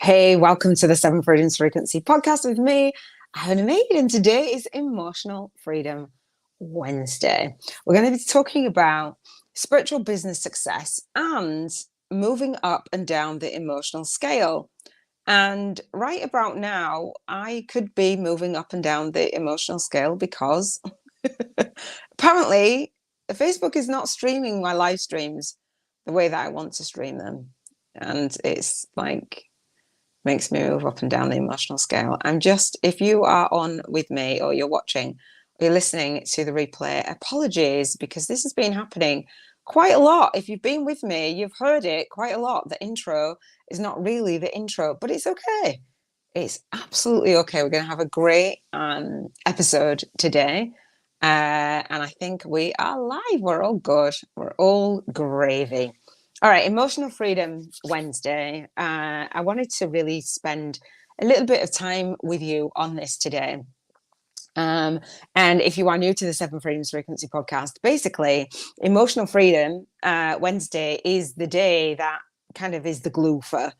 Hey, welcome to the Seven Freedoms Frequency podcast with me, Iona Meade, and today is Emotional Freedom Wednesday. We're going to be talking about spiritual business success and moving up and down the emotional scale. And right about now, I could be moving up and down the emotional scale because apparently Facebook is not streaming my live streams the way that I want to stream them. And it's like makes me move up and down the emotional scale. If you are on with me or you're watching or you're listening to the replay, apologies because this has been happening quite a lot. If you've been with me, you've heard it quite a lot. The intro is not really the intro, but it's okay. It's absolutely okay. We're going to have a great episode today. And I think we are live. We're all good. We're all gravy. All right, Emotional Freedom Wednesday. I wanted to really spend a little bit of time with you on this today. And if you are new to the Seven Freedoms Frequency podcast, basically, Emotional Freedom Wednesday is the day that kind of is the glue for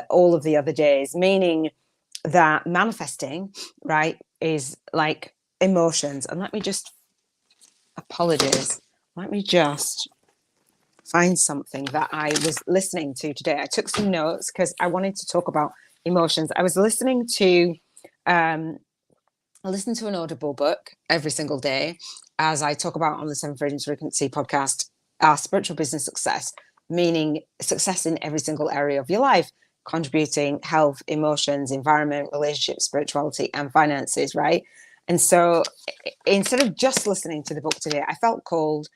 all of the other days, meaning that manifesting, right, is like emotions. And apologies. Let me just find something that I was listening to today. I took some notes because I wanted to talk about emotions. I listen to an audible book every single day, as I talk about on the Seven Freedoms Frequency podcast, our spiritual business success, meaning success in every single area of your life, contributing health, emotions, environment, relationships, spirituality, and finances, right? And so instead of just listening to the book today, I felt called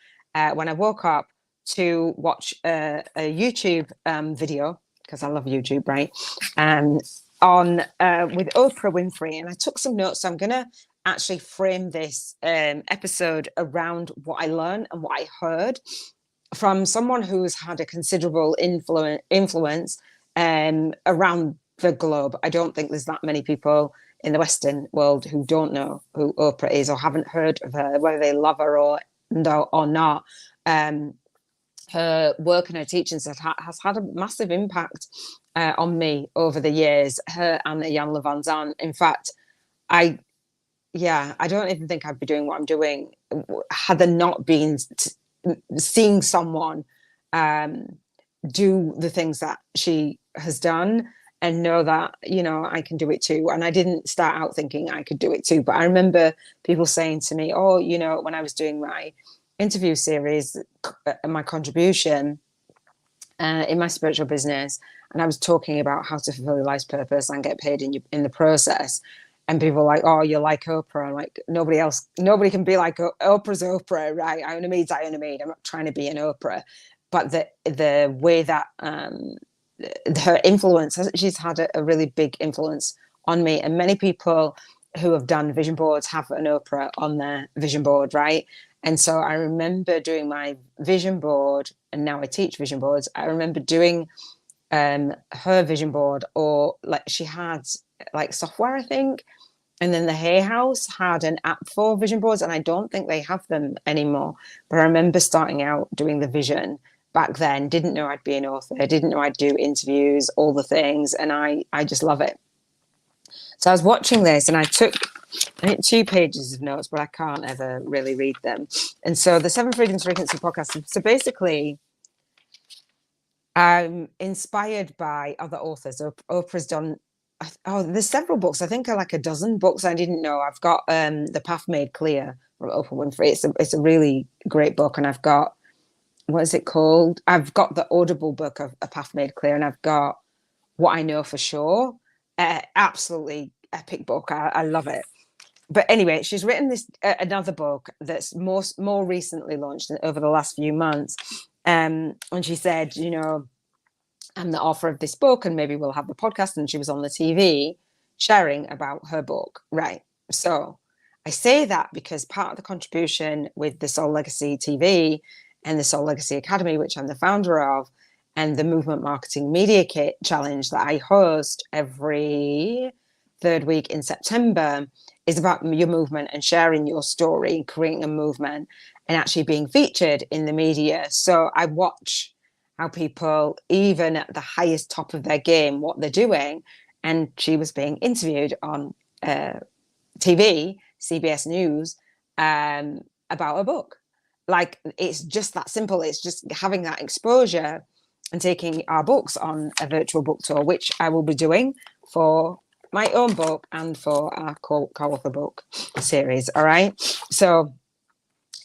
when I woke up to watch a YouTube video, because I love YouTube, right? On with Oprah Winfrey, and I took some notes. So I'm gonna actually frame this episode around what I learned and what I heard from someone who's had a considerable influence around the globe. I don't think there's that many people in the Western world who don't know who Oprah is or haven't heard of her, whether they love her or not. Her work and her teachings has had a massive impact on me over the years. Her and Jan Van Zan. In fact, I don't even think I'd be doing what I'm doing had there not been seeing someone do the things that she has done and know that, I can do it too. And I didn't start out thinking I could do it too, but I remember people saying to me, oh, when I was doing my interview series, my contribution in my spiritual business, and I was talking about how to fulfill your life's purpose and get paid in the process, and people were like, oh, you're like Oprah. I'm like, nobody can be like Oprah's Oprah, right? Iona Meade's Iona Meade. I'm not trying to be an Oprah, but the way that her influence, she's had a really big influence on me, and many people who have done vision boards have an Oprah on their vision board, right? And so I remember doing my vision board, and now I teach vision boards. I remember doing her vision board, or like she had like software, I think. And then the Hay House had an app for vision boards, and I don't think they have them anymore. But I remember starting out doing the vision back then, didn't know I'd be an author, didn't know I'd do interviews, all the things. And I just love it. So I was watching this and I took 2 pages of notes, but I can't ever really read them. And so the Seven Freedoms Frequency podcast. So basically, I'm inspired by other authors. Oprah's done, there's several books. I think like a dozen books I didn't know. I've got The Path Made Clear from Oprah Winfrey. It's a really great book. And I've got, what is it called? I've got the Audible book of A Path Made Clear, and I've got What I Know for Sure. Absolutely epic book. I love it. But anyway, she's written this another book that's more recently launched over the last few months. And she said, I'm the author of this book, and maybe we'll have the podcast. And she was on the TV sharing about her book, right? So I say that because part of the contribution with the Soul Legacy TV and the Soul Legacy Academy, which I'm the founder of, and the Movement Marketing Media Kit Challenge that I host every 3rd week in September, is about your movement and sharing your story, creating a movement, and actually being featured in the media. So I watch how people, even at the highest top of their game, what they're doing. And she was being interviewed on TV, CBS News, about a book. Like, it's just that simple. It's just having that exposure and taking our books on a virtual book tour, which I will be doing for my own book and for our co-author book series. All right. So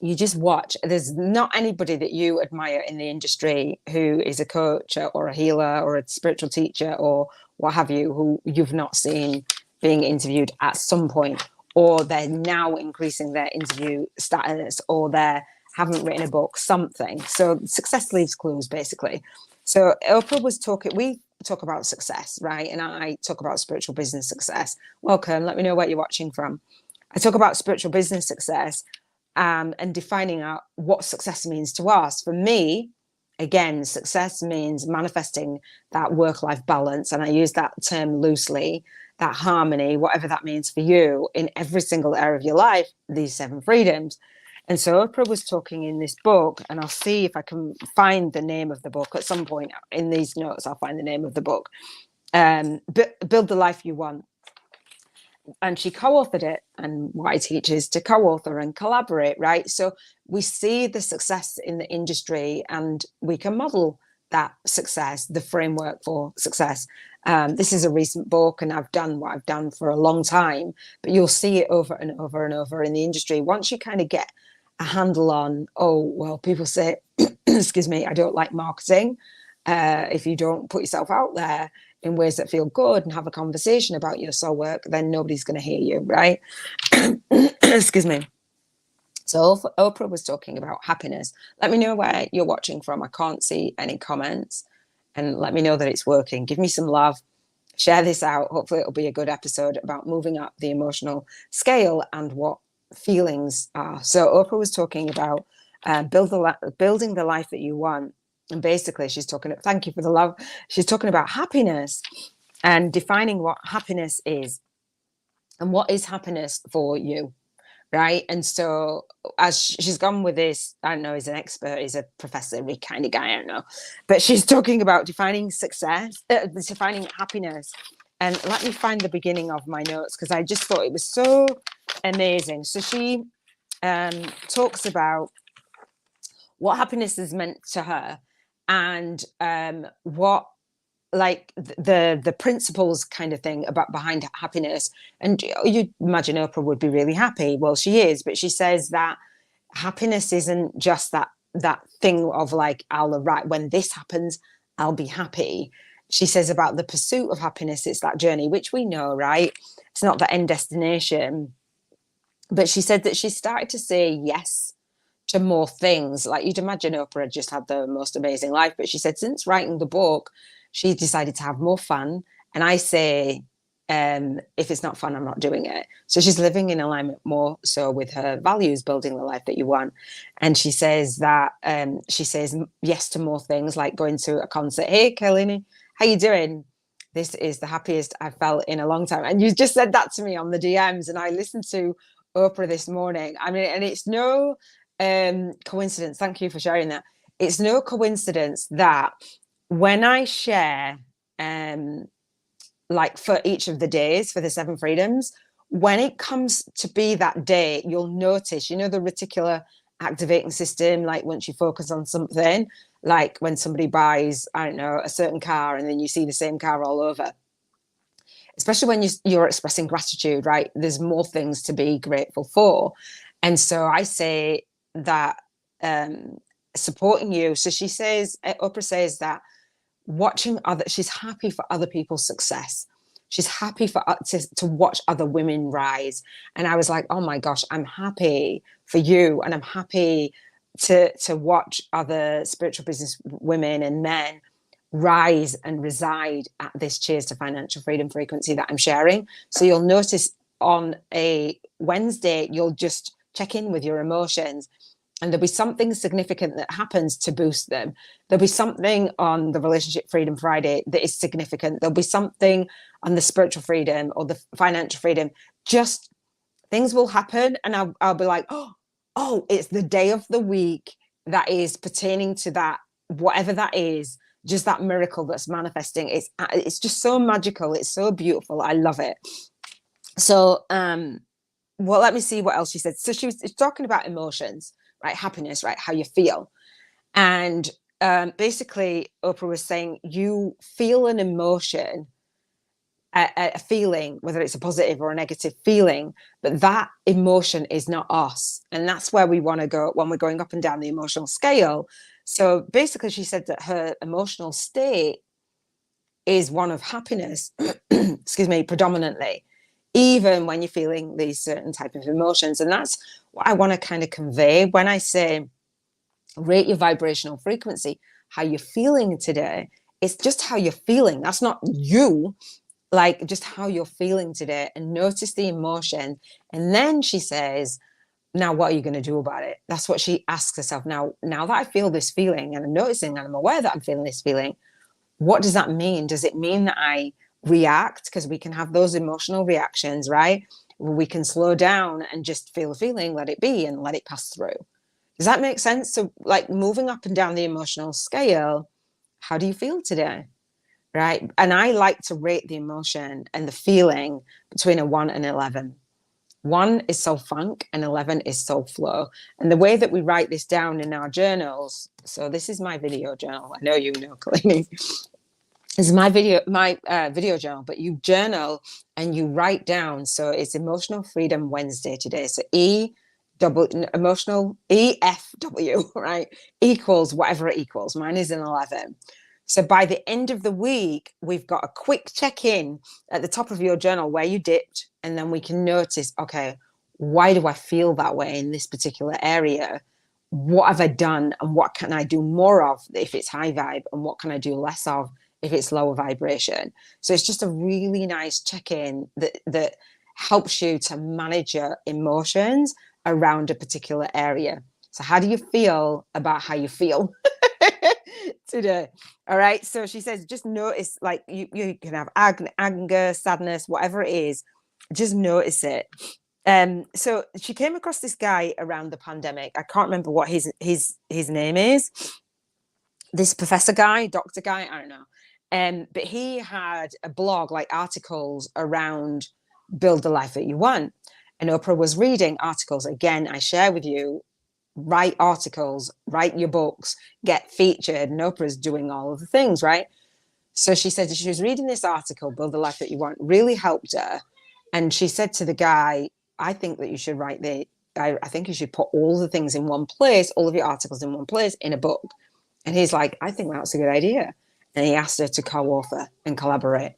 you just watch. There's not anybody that you admire in the industry who is a coach or a healer or a spiritual teacher or what have you, who you've not seen being interviewed at some point, or they're now increasing their interview status, or they haven't written a book, something. So success leaves clues, basically. So Oprah was talking, we talk about success, right? And I talk about spiritual business success. Welcome. Let me know where you're watching from. I talk about spiritual business success, and defining out what success means to us. For me, again, success means manifesting that work-life balance. And I use that term loosely, that harmony, whatever that means for you in every single area of your life, these 7 freedoms. And so Oprah was talking in this book, and I'll see if I can find the name of the book at some point in these notes. I'll find the name of the book. Build the Life You Want. And she co-authored it, and what I teach is to co-author and collaborate, right? So we see the success in the industry and we can model that success, the framework for success. This is a recent book, and I've done what I've done for a long time, but you'll see it over and over and over in the industry. Once you kind of get a handle on, oh, well, people say, excuse me, I don't like marketing. If you don't put yourself out there in ways that feel good and have a conversation about your soul work, then nobody's going to hear you, right? Excuse me. So Oprah was talking about happiness. Let me know where you're watching from. I can't see any comments, and let me know that it's working. Give me some love. Share this out. Hopefully it'll be a good episode about moving up the emotional scale and what feelings are. So Oprah was talking about building the life that you want. And basically she's talking, thank you for the love. She's talking about happiness and defining what happiness is and what is happiness for you. Right. And so as she's gone with this, I don't know, he's an expert, he's a professor kind of guy, I don't know. But she's talking about defining success, defining happiness. And let me find the beginning of my notes, because I just thought it was so amazing. So she talks about what happiness is meant to her, and what, like, the principles kind of thing about behind happiness. And you imagine Oprah would be really happy. Well, she is, but she says that happiness isn't just that thing of like, I'll arrive when this happens, I'll be happy. She says about the pursuit of happiness, it's that journey, which we know, right? It's not the end destination. But she said that she started to say yes to more things. Like, you'd imagine Oprah just had the most amazing life, but she said since writing the book, she decided to have more fun. And I say, if it's not fun, I'm not doing it. So she's living in alignment more so with her values, building the life that you want. And she says that she says yes to more things, like going to a concert. Hey, Kelly, how you doing? This is the happiest I've felt in a long time. And you just said that to me on the DMs, and I listened to Oprah this morning. I mean, and it's no coincidence. Thank you for sharing that. It's no coincidence that when I share, like for each of the days for the 7 freedoms, when it comes to be that day, you'll notice, you know, the reticular activating system, like once you focus on something, like when somebody buys, I don't know, a certain car, and then you see the same car all over, especially when you're expressing gratitude, right? There's more things to be grateful for. And so I say that supporting you. So she says, Oprah says that watching she's happy for other people's success. She's happy for to watch other women rise. And I was like, oh my gosh, I'm happy for you. And I'm happy to watch other spiritual business women and men rise and reside at this Cheers to Financial Freedom frequency that I'm sharing. So you'll notice on a Wednesday, you'll just check in with your emotions, and there'll be something significant that happens to boost them. There'll be something on the Relationship Freedom Friday that is significant. There'll be something on the spiritual freedom or the financial freedom. Just things will happen, and I'll be like, oh, it's the day of the week that is pertaining to that whatever that is, just that miracle that's manifesting. It's just so magical. It's so beautiful. I love it. So, well, let me see what else she said. So she was talking about emotions, right? Happiness, right? How you feel. And basically, Oprah was saying you feel an emotion, a feeling, whether it's a positive or a negative feeling, but that emotion is not us. And that's where we want to go when we're going up and down the emotional scale. So basically, she said that her emotional state is one of happiness, excuse me, predominantly, even when you're feeling these certain type of emotions. And that's what I want to kind of convey when I say rate your vibrational frequency, how you're feeling today. It's just how you're feeling. That's not you, like just how you're feeling today, and notice the emotion. And then she says, now what are you going to do about it? That's what she asks herself. Now that I feel this feeling and I'm noticing and I'm aware that I'm feeling this feeling, what does that mean? Does it mean that I react? Because we can have those emotional reactions, right? We can slow down and just feel the feeling, let it be, and let it pass through. Does that make sense? So like moving up and down the emotional scale, how do you feel today? Right? And I like to rate the emotion and the feeling between a 1 and 11. 1 is soul funk and 11 is soul flow. And the way that we write this down in our journals, so this is my video journal. I know you know, Kalini. This is my video journal, but you journal and you write down. So it's Emotional Freedom Wednesday today. So emotional EFW, right? Equals whatever it equals. Mine is an 11. So by the end of the week, we've got a quick check-in at the top of your journal where you dipped, and then we can notice, okay, why do I feel that way in this particular area? What have I done, and what can I do more of if it's high vibe, and what can I do less of if it's lower vibration? So it's just a really nice check-in that helps you to manage your emotions around a particular area. So how do you feel about how you feel today? All right. So she says, just notice, like you can have anger, sadness, whatever it is, just notice it. So she came across this guy around the pandemic. I can't remember what his name is. This professor guy, doctor guy, I don't know. But he had a blog, like articles around build the life that you want. And Oprah was reading articles. Again, I share with you, write articles, write your books, get featured. And Oprah's doing all of the things, right? So she said she was reading this article, Build the Life That You Want, really helped her. And she said to the guy, I think that you should I think you should put all the things in one place, all of your articles in one place in a book. And he's like, I think that's a good idea. And he asked her to co-author and collaborate.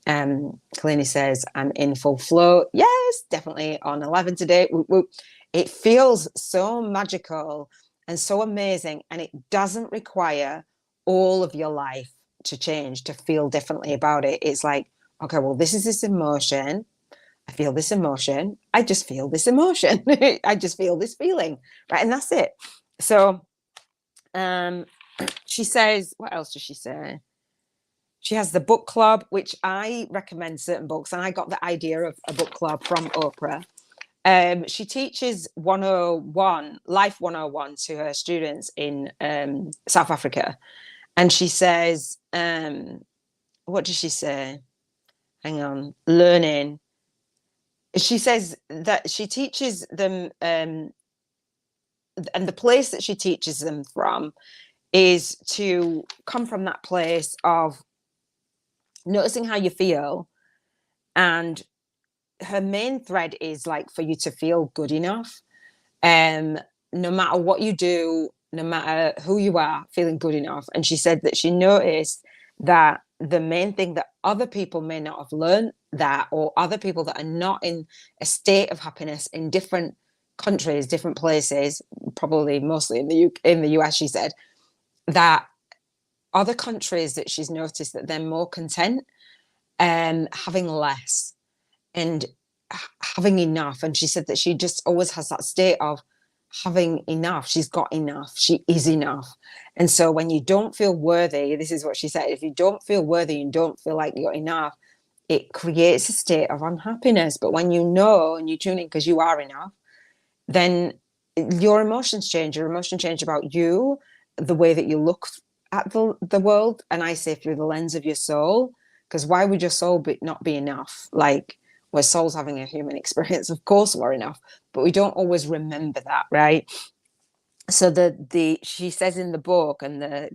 Kalini says, I'm in full flow. Yes, definitely on 11 today. Whoop, whoop. It feels so magical and so amazing. And it doesn't require all of your life to change, to feel differently about it. It's like, okay, well, this is this emotion. I feel this emotion. I just feel this emotion. I just feel this feeling, right? And that's it. So she says, what else does she say? She has the book club, which I recommend certain books. And I got the idea of a book club from Oprah. She teaches 101, Life 101 to her students in South Africa. And she says, what does she say? Hang on, learning. She says that she teaches them, and the place that she teaches them from is to come from that place of noticing how you feel. And her main thread is like for you to feel good enough. No matter what you do, no matter who you are, feeling good enough. And she said that she noticed that the main thing that other people may not have learned that, or other people that are not in a state of happiness in different countries, different places, probably mostly in the US, she said, that other countries that she's noticed that they're more content having less and having enough. And she said that she just always has that state of having enough. She's got enough. She is enough. And so when you don't feel worthy, this is what she said, if you don't feel worthy and don't feel like you're enough, it creates a state of unhappiness. But when you know and you tune in because you are enough, then your emotions change. Your emotions change about you, the way that you look at the world, and I say through the lens of your soul, because why would your soul not be enough? Like, we're souls having a human experience, of course we're enough, but we don't always remember that, right? So the she says in the book, and the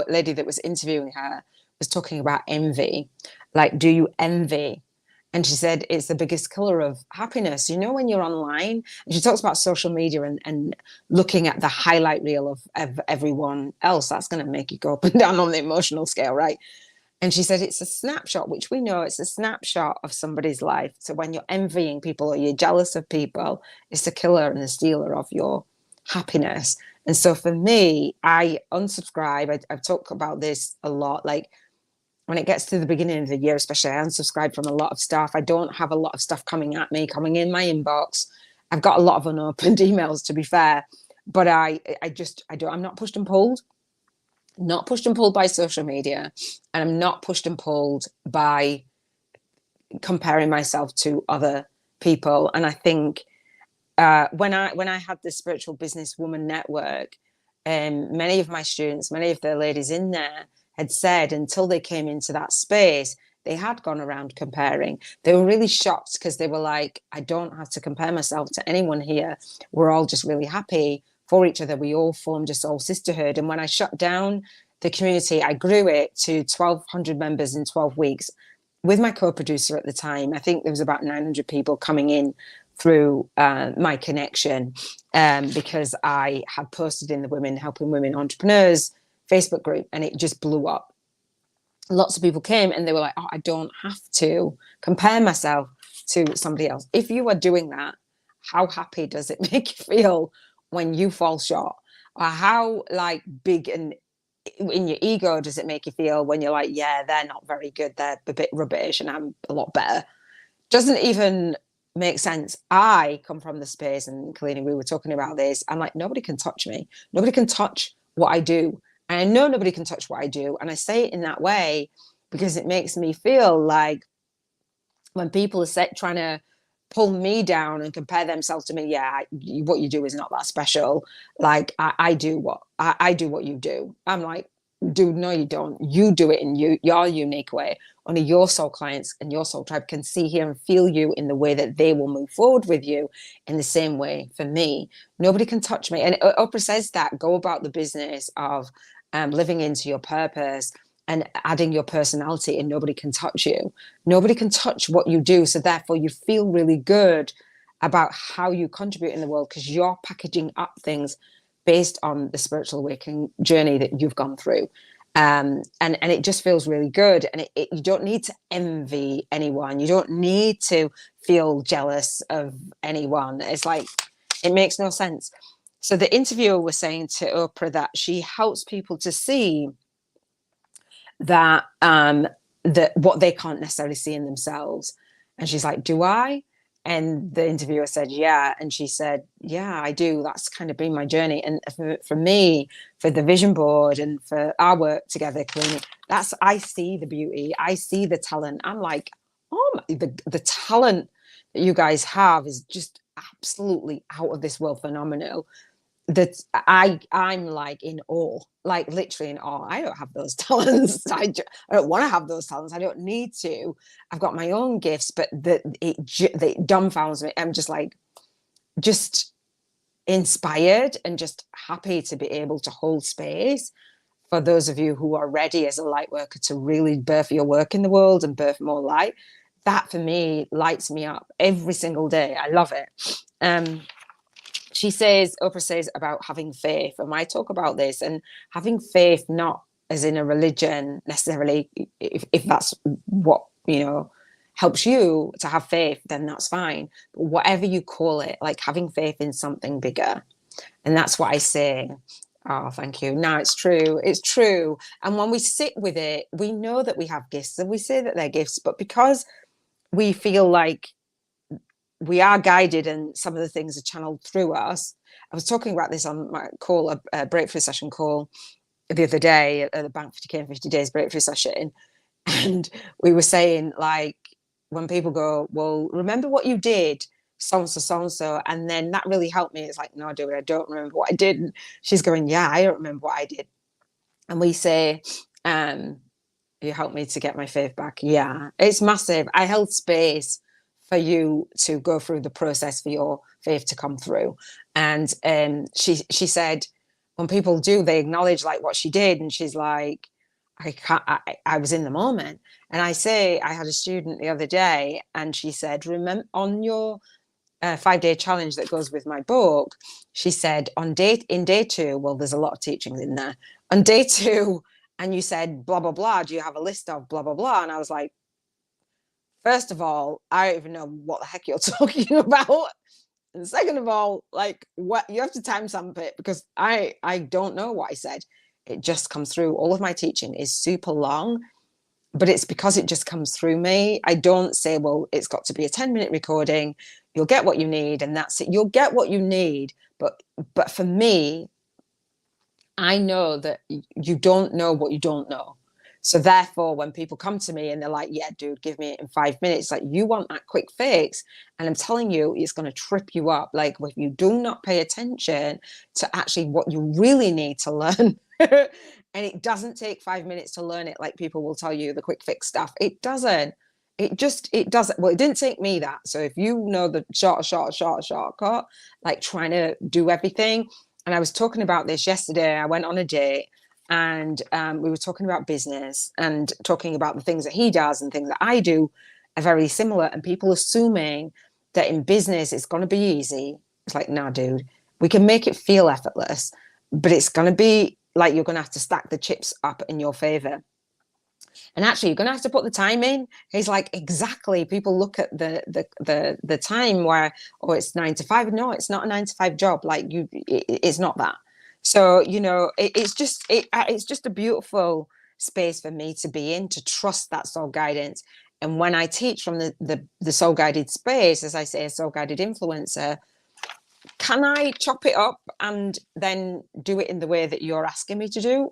lady that was interviewing her was talking about envy, like, do you envy? And she said it's the biggest killer of happiness. You know, when you're online, and she talks about social media and looking at the highlight reel of everyone else, that's going to make you go up and down on the emotional scale, right? And she said it's a snapshot, which we know it's a snapshot of somebody's life. So when you're envying people or you're jealous of people, it's the killer and the stealer of your happiness. And so for me, I unsubscribe. I've talked about this a lot. Like, when it gets to the beginning of the year, especially, I unsubscribe from a lot of stuff. I don't have a lot of stuff coming at me, coming in my inbox. I've got a lot of unopened emails, to be fair, but I don't, I'm not pushed and pulled. Not pushed and pulled by social media, and I'm not pushed and pulled by comparing myself to other people. And I think when I had the Spiritual Business Woman Network, many of my students, many of the ladies in there had said until they came into that space, they had gone around comparing. They were really shocked because they were like, I don't have to compare myself to anyone here. We're all just really happy for each other. We all formed a soul sisterhood. And when I shut down the community, I grew it to 1,200 members in 12 weeks with my co-producer at the time. I think there was about 900 people coming in through my connection, because I had posted in the Women Helping Women Entrepreneurs Facebook group, and it just blew up. Lots of people came and they were like, oh, I don't have to compare myself to somebody else. If you are doing that, how happy does it make you feel when you fall short? Or how like big and in your ego does it make you feel when you're like, yeah, they're not very good, they're a bit rubbish and I'm a lot better? Doesn't even make sense. I come from the space, and Kalini, we were talking about this, I'm like, nobody can touch me, nobody can touch what I do, and I know nobody can touch what I do, and I say it in that way because it makes me feel like when people are trying to pull me down and compare themselves to me, yeah, what you do is not that special. Like, I do what you do. I'm like, dude, no, you don't. You do it in your unique way. Only your soul clients and your soul tribe can see, hear, and feel you in the way that they will move forward with you in the same way. For me, nobody can touch me. And Oprah says that, go about the business of living into your purpose and adding your personality, and nobody can touch you. Nobody can touch what you do. So therefore you feel really good about how you contribute in the world because you're packaging up things based on the spiritual awakening journey that you've gone through. And it just feels really good. And you don't need to envy anyone. You don't need to feel jealous of anyone. It's like, it makes no sense. So the interviewer was saying to Oprah that she helps people to see that that what they can't necessarily see in themselves. And she's like, do I? And the interviewer said, yeah. And she said, yeah, I do. That's kind of been my journey. And for me, for the vision board and for our work together, cleaning, I see the beauty. I see the talent. I'm like, oh, the talent that you guys have is just absolutely out of this world phenomenal. That I'm like in awe, like literally in awe. I don't have those talents. I don't want to have those talents. I don't need to. I've got my own gifts, but it dumbfounds me. I'm just like, just inspired and just happy to be able to hold space for those of you who are ready as a light worker to really birth your work in the world and birth more light. That for me lights me up every single day. I love it. Oprah says about having faith, and I talk about this, and having faith not as in a religion necessarily. If that's what helps you to have faith, then that's fine. But whatever you call it, like having faith in something bigger, and that's what I say. Oh, thank you. No, it's true. It's true. And when we sit with it, we know that we have gifts, and we say that they're gifts, but because we feel like we are guided and some of the things are channeled through us. I was talking about this on my call, a breakthrough session call the other day at the Bank 50K and 50 Days breakthrough session. And we were saying, like, when people go, well, remember what you did, so-and-so, so-and-so. And then that really helped me. It's like, no, I don't remember what I did. And she's going, yeah, I don't remember what I did. And we say, um, you helped me to get my faith back. Yeah, it's massive. I held space for you to go through the process for your faith to come through. And she said, when people do, they acknowledge like what she did, and she's like, I can't. I was in the moment, and I say I had a student the other day, and she said, remember on your 5-day challenge that goes with my book, she said in day two, well, there's a lot of teachings in there. On day two, and you said blah blah blah. Do you have a list of blah blah blah? And I was like, first of all, I don't even know what the heck you're talking about. And second of all, like, what, you have to timestamp it, because I don't know what I said. It just comes through. All of my teaching is super long, but it's because it just comes through me. I don't say, well, it's got to be a 10-minute recording. You'll get what you need, and that's it. You'll get what you need. But for me, I know that you don't know what you don't know. So therefore, when people come to me and they're like, yeah, dude, give me it in 5 minutes, like, you want that quick fix. And I'm telling you, it's going to trip you up. Like, if you do not pay attention to actually what you really need to learn. And it doesn't take 5 minutes to learn it, like people will tell you, the quick fix stuff. It doesn't. It doesn't. Well, it didn't take me that. So if you know the shortcut, like trying to do everything. And I was talking about this yesterday. I went on a date, and we were talking about business and talking about the things that he does and things that I do are very similar. And people assuming that in business it's going to be easy. It's like, nah, dude, we can make it feel effortless, but it's going to be like, you're going to have to stack the chips up in your favor. And actually, you're going to have to put the time in. He's like, exactly. People look at the time where, oh, it's 9 to 5. No, it's not a 9 to 5 job. Like, it's not that. So, it's just a beautiful space for me to be in, to trust that soul guidance. And when I teach from the soul guided space, as I say, a soul guided influencer, can I chop it up and then do it in the way that you're asking me to do?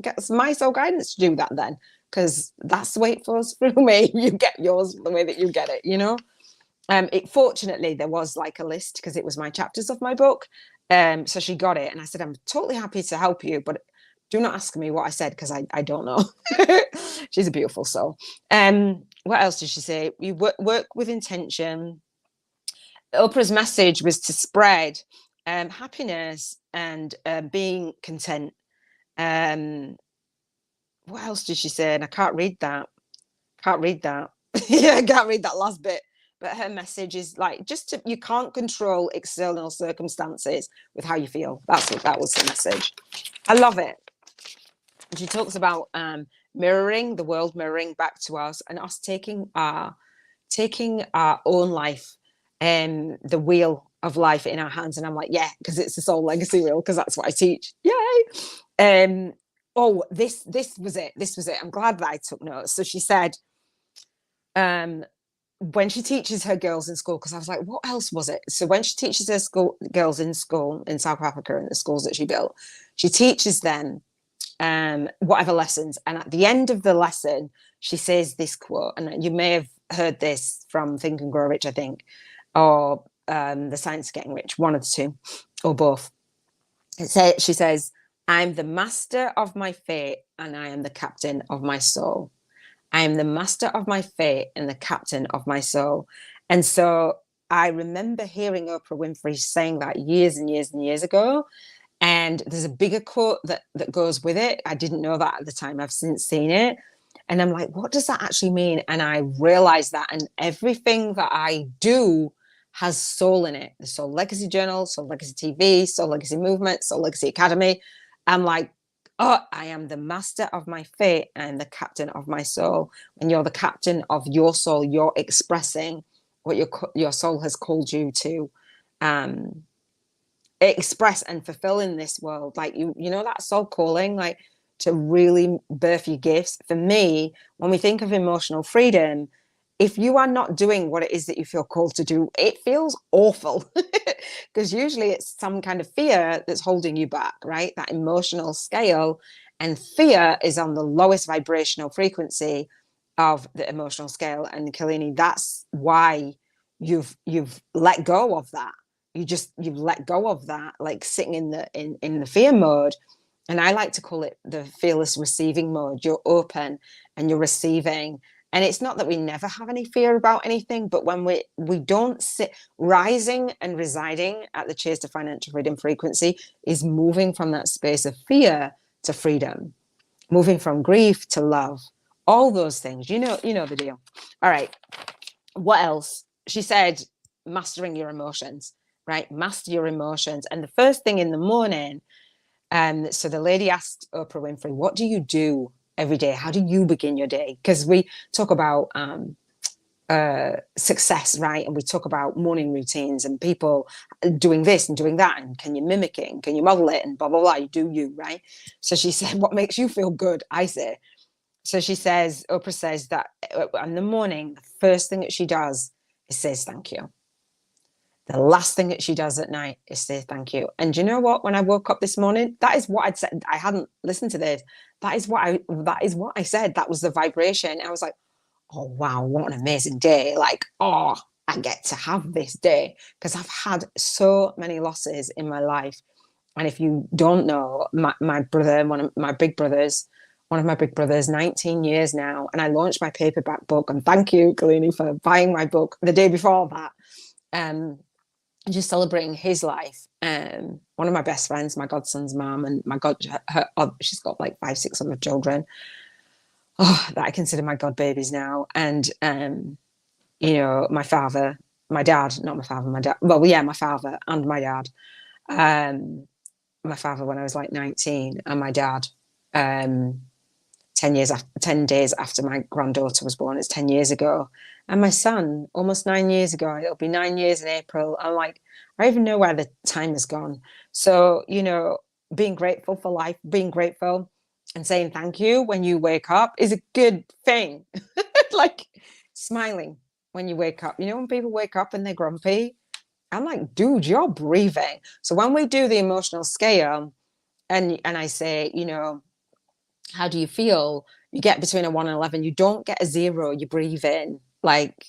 Get my soul guidance to do that then, because that's the way it flows through me. You get yours the way that you get it. Fortunately, there was like a list, because it was my chapters of my book. So she got it, and I said, I'm totally happy to help you, but do not ask me what I said, because I don't know. She's a beautiful soul. What else did she say? You work with intention. Oprah's message was to spread happiness and being content. What else did she say? And I can't read that. Yeah, I can't read that last bit. But her message is like, you can't control external circumstances with how you feel. That was the message. I love it. And she talks about mirroring, the world mirroring back to us, and us taking our own life, the wheel of life in our hands. And I'm like, yeah, because it's the soul legacy wheel, because that's what I teach. Yay. This was it. I'm glad that I took notes. So she said, when she teaches her girls in school, because I was like, what else was it? So when she teaches her girls in school in South Africa, in the schools that she built, she teaches them whatever lessons. And at the end of the lesson, she says this quote, and you may have heard this from Think and Grow Rich, I think, or The Science of Getting Rich, one of the two, or both. She says, I'm the master of my fate, and I am the captain of my soul. I am the master of my fate and the captain of my soul. And so I remember hearing Oprah Winfrey saying that years and years and years ago. And there's a bigger quote that goes with it. I didn't know that at the time. I've since seen it. And I'm like, what does that actually mean? And I realized that, and everything that I do has soul in it. The Soul Legacy Journal, Soul Legacy TV, Soul Legacy Movement, Soul Legacy Academy. I'm like, oh, I am the master of my fate and the captain of my soul. When you're the captain of your soul, you're expressing what your soul has called you to express and fulfill in this world. Like, you know that soul calling, like, to really birth your gifts. For me, when we think of emotional freedom, if you are not doing what it is that you feel called to do, it feels awful, because usually it's some kind of fear that's holding you back, right? That emotional scale, and fear is on the lowest vibrational frequency of the emotional scale. And Kalini, that's why you've let go of that. You've let go of that, like sitting in the fear mode. And I like to call it the fearless receiving mode. You're open and you're receiving. And it's not that we never have any fear about anything, but when we don't sit, rising and residing at the Cheers to Financial Freedom frequency is moving from that space of fear to freedom, moving from grief to love, all those things. You know the deal. All right. What else? She said, mastering your emotions, right? Master your emotions. And the first thing in the morning, so the lady asked Oprah Winfrey, what do you do every day? How do you begin your day? Because we talk about success, right? And we talk about morning routines and people doing this and doing that. And can you mimic it? And can you model it? And blah, blah, blah. You do you, right? So she said, what makes you feel good? I say. So she says, Oprah says that in the morning, the first thing that she does is says thank you. The last thing that she does at night is say thank you. And you know what? When I woke up this morning, that is what I'd said. I hadn't listened to this. That is what I said. That was the vibration. I was like, oh wow, what an amazing day. Like, oh, I get to have this day. Because I've had so many losses in my life. And if you don't know, my brother, one of my big brothers, 19 years now, and I launched my paperback book. And thank you, Kalini, for buying my book the day before that. Just celebrating his life. One of my best friends, my godson's mom, and she's got like 5-6 other children. Oh, that I consider my god babies now. And you know, my father, my dad, not my father, my dad. Well, yeah, my father and my dad. My father when I was like 19, and my dad 10 days after my granddaughter was born. It's 10 years ago. And my son, almost 9 years ago. It'll be 9 years in April. I'm like, I don't even know where the time has gone. So, you know, being grateful for life, being grateful and saying thank you when you wake up is a good thing. Like smiling when you wake up. You know, when people wake up and they're grumpy, I'm like, dude, you're breathing. So when we do the emotional scale and I say, you know, how do you feel? You get between a 1 and 11. You don't get a 0. You breathe in. Like,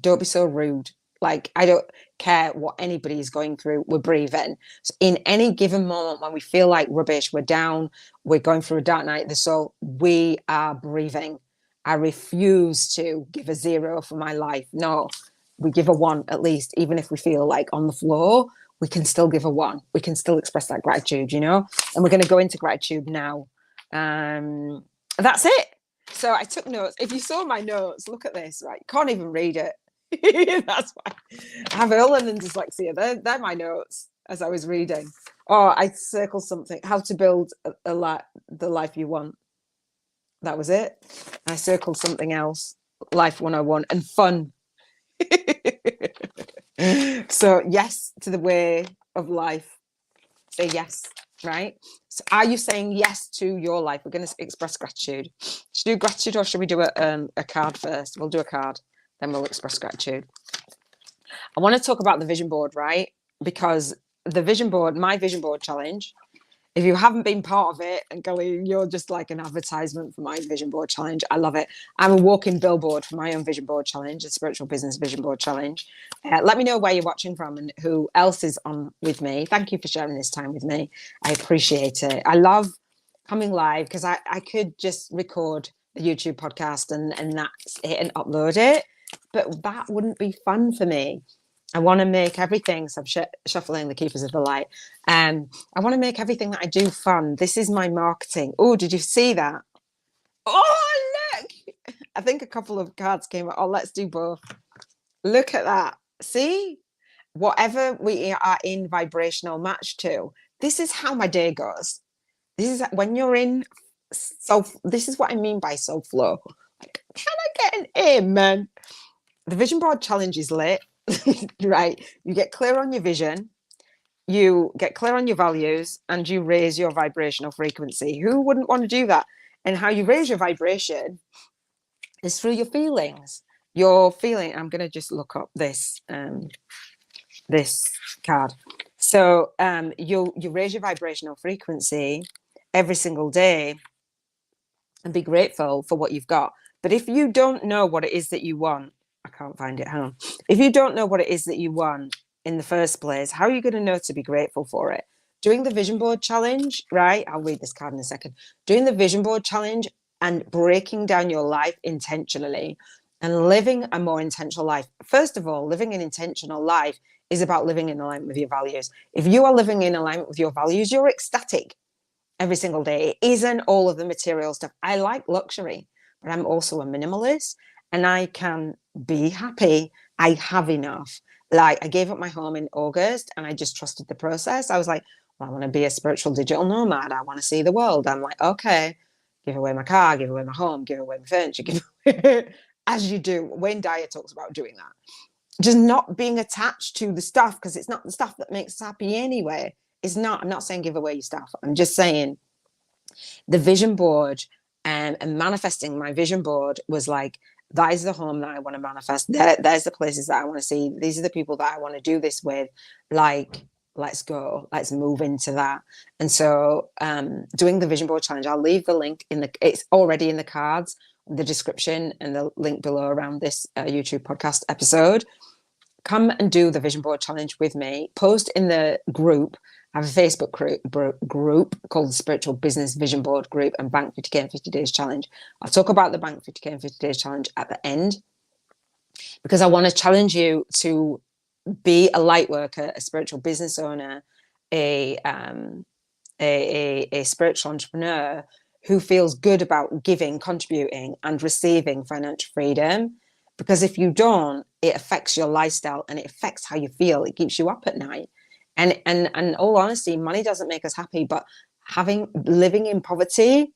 don't be so rude. Like, I don't care what anybody is going through. We're breathing. So in any given moment when we feel like rubbish, we're down, we're going through a dark night of the soul, we are breathing. I refuse to give a 0 for my life. No, we give a 1 at least, even if we feel like on the floor, we can still give a 1. We can still express that gratitude, you know? And we're going to go into gratitude now. That's it. So I took notes. If you saw my notes, look at this, right? Can't even read it. That's why I have Irlen and dyslexia. They're my notes as I was reading. Oh, I circled something. How to build the life you want. That was it. I circled something else. Life 101 and fun. So yes to the way of life. Say yes, right? So are you saying yes to your life? We're going to express gratitude. Should we do gratitude or should we do a card first? We'll do a card, then we'll express gratitude. I want to talk about the vision board, right? Because the vision board, my vision board challenge, if you haven't been part of it, and Gully, you're just like an advertisement for my vision board challenge. I love it. I'm a walking billboard for my own vision board challenge, the spiritual business vision board challenge. Let me know where you're watching from and who else is on with me. Thank you for sharing this time with me. I appreciate it. I love coming live because I could just record a YouTube podcast and that's it and upload it. But that wouldn't be fun for me. I want to make everything, so I'm shuffling the keepers of the light. I want to make everything that I do fun. This is my marketing. Oh, did you see that? Oh, look. I think a couple of cards came up. Oh, let's do both. Look at that. See? Whatever we are in vibrational match to, this is how my day goes. This is when you're in this is what I mean by self-flow. Like, can I get an amen? The vision board challenge is lit. Right, you get clear on your vision, you get clear on your values, and you raise your vibrational frequency. Who wouldn't want to do that? And how you raise your vibration is through your feelings. Your feeling. I'm going to just look up this this card. So you raise your vibrational frequency every single day and be grateful for what you've got. But if you don't know what it is that you want, I can't find it. Hang on. If you don't know what it is that you want in the first place, how are you going to know to be grateful for it? doing the vision board challenge, right? I'll read this card in a second. Doing the vision board challenge and breaking down your life intentionally and living a more intentional life. First of all, living an intentional life is about living in alignment with your values. If you are living in alignment with your values, you're ecstatic every single day. It isn't all of the material stuff. I like luxury, but I'm also a minimalist and I can be happy. I have enough. Like I gave up my home in August and I just trusted the process. I was like, well, I want to be a spiritual digital nomad. I want to see the world. I'm like, okay, give away my car, give away my home, give away my furniture, give away, as you do. Wayne Dyer talks about doing that. Just not being attached to the stuff because it's not the stuff that makes us happy anyway. It's not. I'm not saying give away your stuff. I'm just saying the vision board and manifesting my vision board was like, that is the home that I want to manifest. There's the places that I want to see. These are the people that I want to do this with. Like, let's go. Let's move into that. And so doing the vision board challenge, I'll leave the link it's already in the cards, the description and the link below around this YouTube podcast episode. Come and do the vision board challenge with me. Post in the group. I have a Facebook group called the Spiritual Business Vision Board Group and Bank 50K in 50 Days Challenge. I'll talk about the Bank 50K in 50 Days Challenge at the end because I want to challenge you to be a light worker, a spiritual business owner, a spiritual entrepreneur who feels good about giving, contributing, and receiving financial freedom. Because if you don't, it affects your lifestyle and it affects how you feel. It keeps you up at night. And all honesty, money doesn't make us happy, but living in poverty,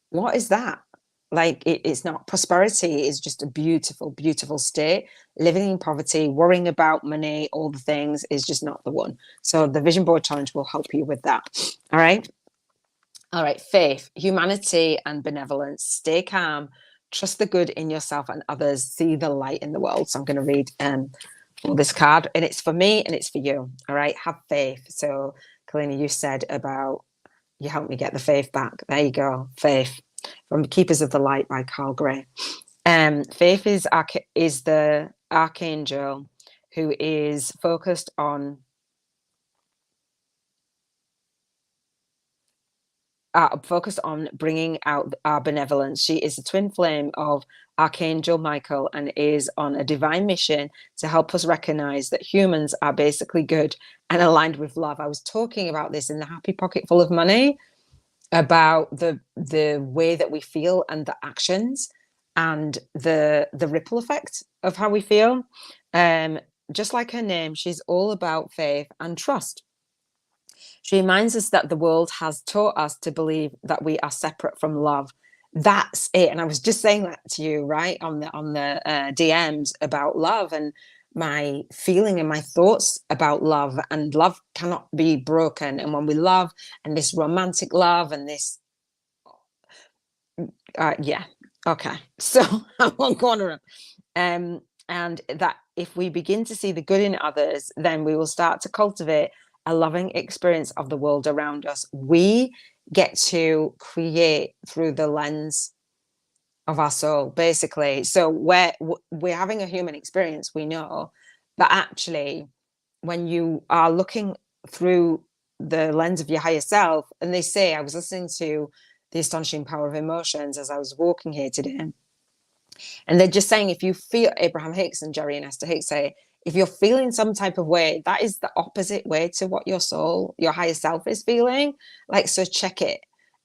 what is that? Like it's not prosperity. It's just a beautiful, beautiful state. Living in poverty, worrying about money, all the things is just not the one. So the vision board challenge will help you with that. All right. All right. Faith, humanity, and benevolence. Stay calm. Trust the good in yourself and others. See the light in the world. So I'm going to read this card, and it's for me and it's for you. All right. Have faith. So, Kalina, you said about you helped me get the faith back. There you go. Faith from Keepers of the Light by Carl Gray. Faith is the archangel who is focused on bringing out our benevolence. She is the twin flame of Archangel Michael and is on a divine mission to help us recognize that humans are basically good and aligned with love. I was talking about this in the Happy Pocket Full of Money, about the way that we feel and the actions and the ripple effect of how we feel. Just like her name, she's all about faith and trust. She reminds us that the world has taught us to believe that we are separate from love. That's it. And I was just saying that to you, right, on the DMs about love and my feeling and my thoughts about love. And love cannot be broken. And when we love, and this romantic love and this, yeah, okay. So I won't go on around. And that if we begin to see the good in others, then we will start to cultivate a loving experience of the world around us. We get to create through the lens of our soul, basically. So we're having a human experience, we know, but actually when you are looking through the lens of your higher self, and they say, I was listening to The Astonishing Power of Emotions as I was walking here today, and they're just saying, if you feel, Abraham Hicks and Jerry and Esther Hicks say, if you're feeling some type of way, that is the opposite way to what your soul, your higher self is feeling. Like, so check it.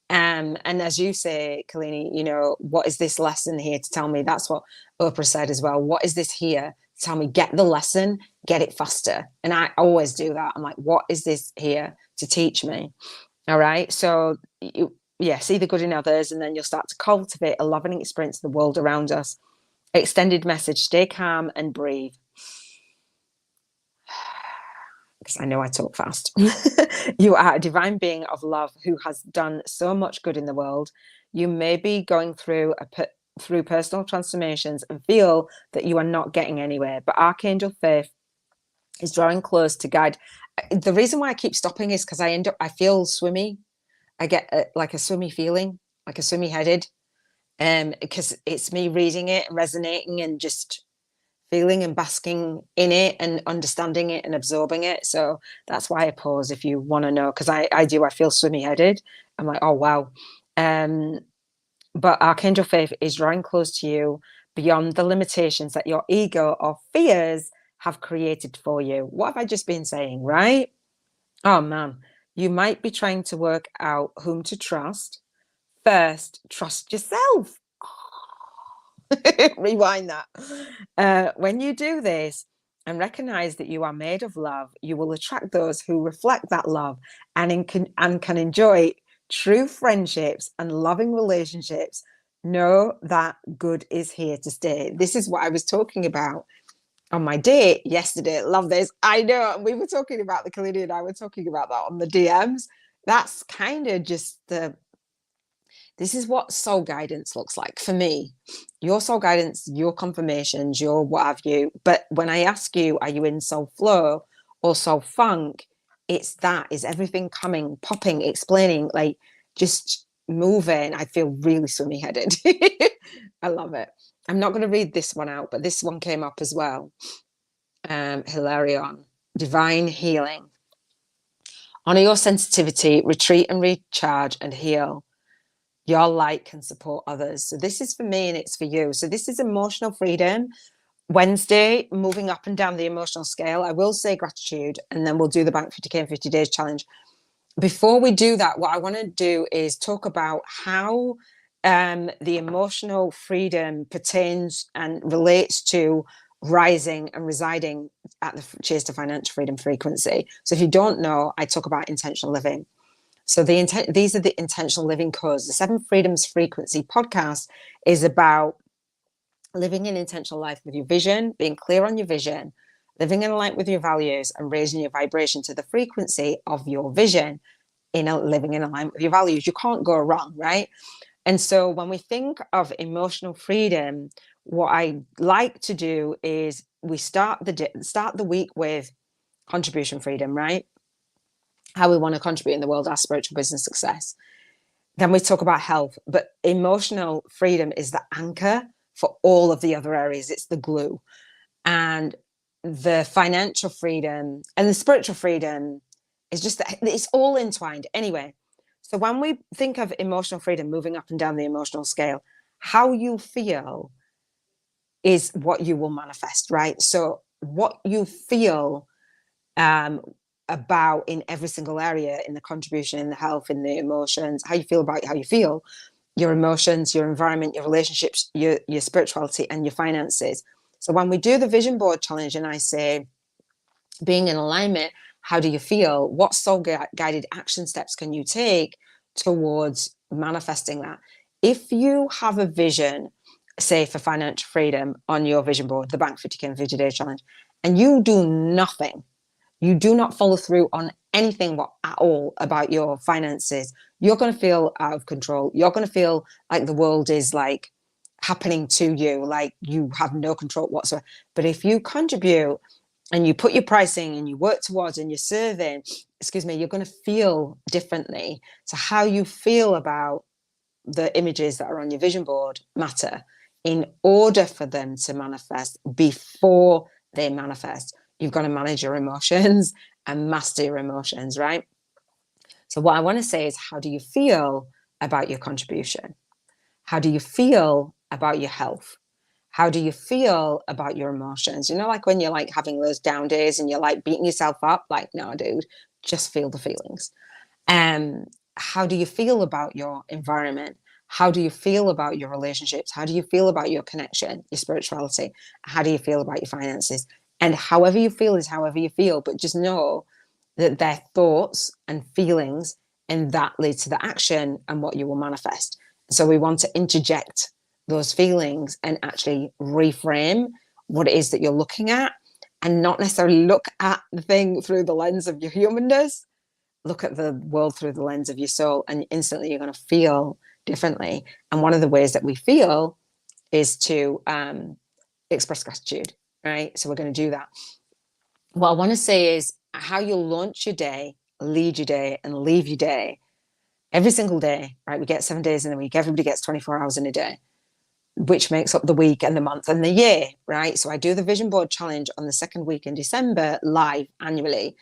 And as you say, Kalini, you know, what is this lesson here to tell me? That's what Oprah said as well. What is this here to tell me? Get the lesson, get it faster. And I always do that. I'm like, what is this here to teach me? All right. So see the good in others, and then you'll start to cultivate a loving experience of the world around us. Extended message, stay calm and breathe. Because I know I talk fast. You are a divine being of love who has done so much good in the world. You may be going through personal transformations and feel that you are not getting anywhere, but Archangel Faith is drawing close to guide. The reason why I keep stopping is because I feel swimmy. I get like a swimmy feeling, like a swimmy headed, because it's me reading it and resonating and just feeling and basking in it and understanding it and absorbing it. So that's why I pause if you want to know, because I feel swimmy headed. I'm like, oh wow. Um, but Archangel Faith is drawing close to you beyond the limitations that your ego or fears have created for you. What have I just been saying, right? Oh man, you might be trying to work out whom to trust. First, trust yourself. Rewind that. When you do this and recognize that you are made of love, you will attract those who reflect that love and can enjoy true friendships and loving relationships. Know that good is here to stay. This is what I was talking about on my date yesterday. Love this. I know. We were talking about the Kalini and I were talking about that on the DMs. That's kind of just this is what soul guidance looks like for me. Your soul guidance, your confirmations, your what have you. But when I ask you, are you in soul flow or soul funk? It's that. Is everything coming, popping, explaining, like just moving? I feel really swimmy headed. I love it. I'm not going to read this one out, but this one came up as well. Hilarion, divine healing. Honor your sensitivity, retreat and recharge and heal. Your light can support others. So this is for me and it's for you. So this is emotional freedom. Wednesday, moving up and down the emotional scale. I will say gratitude, and then we'll do the Bank 50K in 50 days challenge. Before we do that, what I want to do is talk about how the emotional freedom pertains and relates to rising and residing at the Cheers to Financial Freedom frequency. So if you don't know, I talk about intentional living. So these are the intentional living codes. The Seven Freedoms Frequency podcast is about living an intentional life with your vision, being clear on your vision, living in alignment with your values, and raising your vibration to the frequency of your vision living in alignment with your values. You can't go wrong, right? And so when we think of emotional freedom, what I like to do is we start the week with contribution freedom, right? How we want to contribute in the world, our spiritual business success. Then we talk about health, but emotional freedom is the anchor for all of the other areas. It's the glue. And the financial freedom and the spiritual freedom is just that it's all entwined anyway. So when we think of emotional freedom, moving up and down the emotional scale, how you feel is what you will manifest, right? So what you feel about in every single area, in the contribution, in the health, in the emotions, how you feel about how you feel, your emotions, your environment, your relationships, your spirituality, and your finances. So when we do the vision board challenge and I say, being in alignment, how do you feel? What soul guided action steps can you take towards manifesting that? If you have a vision, say for financial freedom on your vision board, the Bank 50K in 50 Day Challenge, and you do nothing, you do not follow through on anything at all about your finances, you're going to feel out of control. You're going to feel like the world is like happening to you, like you have no control whatsoever. But if you contribute and you put your pricing and you work towards and you're serving, you're going to feel differently. So how you feel about the images that are on your vision board matter in order for them to manifest. Before they manifest, you've got to manage your emotions and master your emotions, right? So what I want to say is, how do you feel about your contribution? How do you feel about your health? How do you feel about your emotions? You know, like when you're like having those down days and you're like beating yourself up, like, no, dude, just feel the feelings. How do you feel about your environment? How do you feel about your relationships? How do you feel about your connection, your spirituality? How do you feel about your finances? And however you feel is however you feel, but just know that they're thoughts and feelings, and that leads to the action and what you will manifest. So we want to interject those feelings and actually reframe what it is that you're looking at, and not necessarily look at the thing through the lens of your humanness. Look at the world through the lens of your soul, and instantly you're going to feel differently. And one of the ways that we feel is to express gratitude, right? So we're going to do that. What I want to say is how you launch your day, lead your day, and leave your day every single day, right? We get 7 days in a week. Everybody gets 24 hours in a day. which makes up the week and the month and the year, right? So I do the vision board challenge on the second week in December live annually,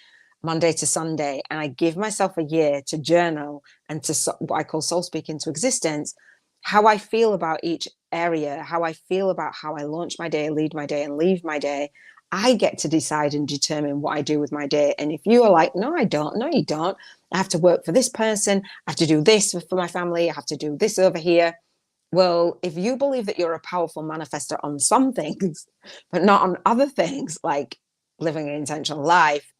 Monday to Sunday. And I give myself a year to journal and to what I call soul speak into existence, how I feel about each area, how I feel about how I launch my day, lead my day, and leave my day. I get to decide and determine what I do with my day. And if you are like, no, I don't, no, you don't. I have to work for this person. I have to do this for my family. I have to do this over here. Well, if you believe that you're a powerful manifester on some things, but not on other things, like living an intentional life,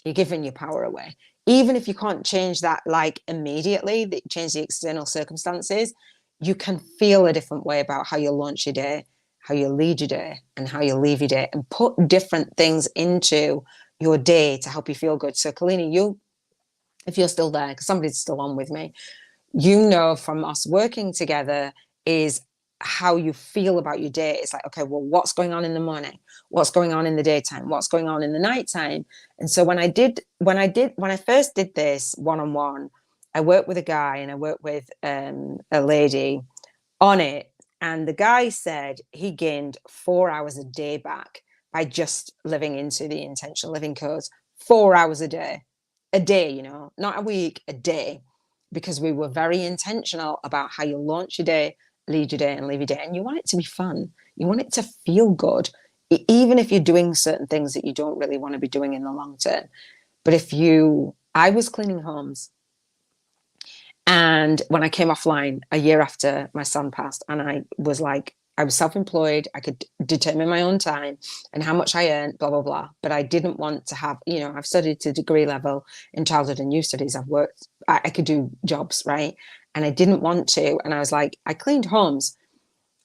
you're giving your power away. Even if you can't change that like immediately, change the external circumstances, you can feel a different way about how you launch your day, how you lead your day, and how you leave your day, and put different things into your day to help you feel good. So, Kalini, if you're still there, because somebody's still on with me, you know from us working together is how you feel about your day. It's like, okay, well, what's going on in the morning? What's going on in the daytime? What's going on in the nighttime? And so when I first did this one-on-one, I worked with a guy and I worked with a lady on it. And the guy said he gained 4 hours a day back by just living into the intentional living codes. 4 hours a day, not a week, a day, because we were very intentional about how you launch your day, lead your day, and leave your day. And you want it to be fun. You want it to feel good, even if you're doing certain things that you don't really want to be doing in the long term. But I was cleaning homes. And when I came offline a year after my son passed, and I was self-employed, I could determine my own time and how much I earned, blah, blah, blah. But I didn't want to have, I've studied to degree level in childhood and youth studies. I've worked, I could do jobs, right? And I didn't want to. And I was like, I cleaned homes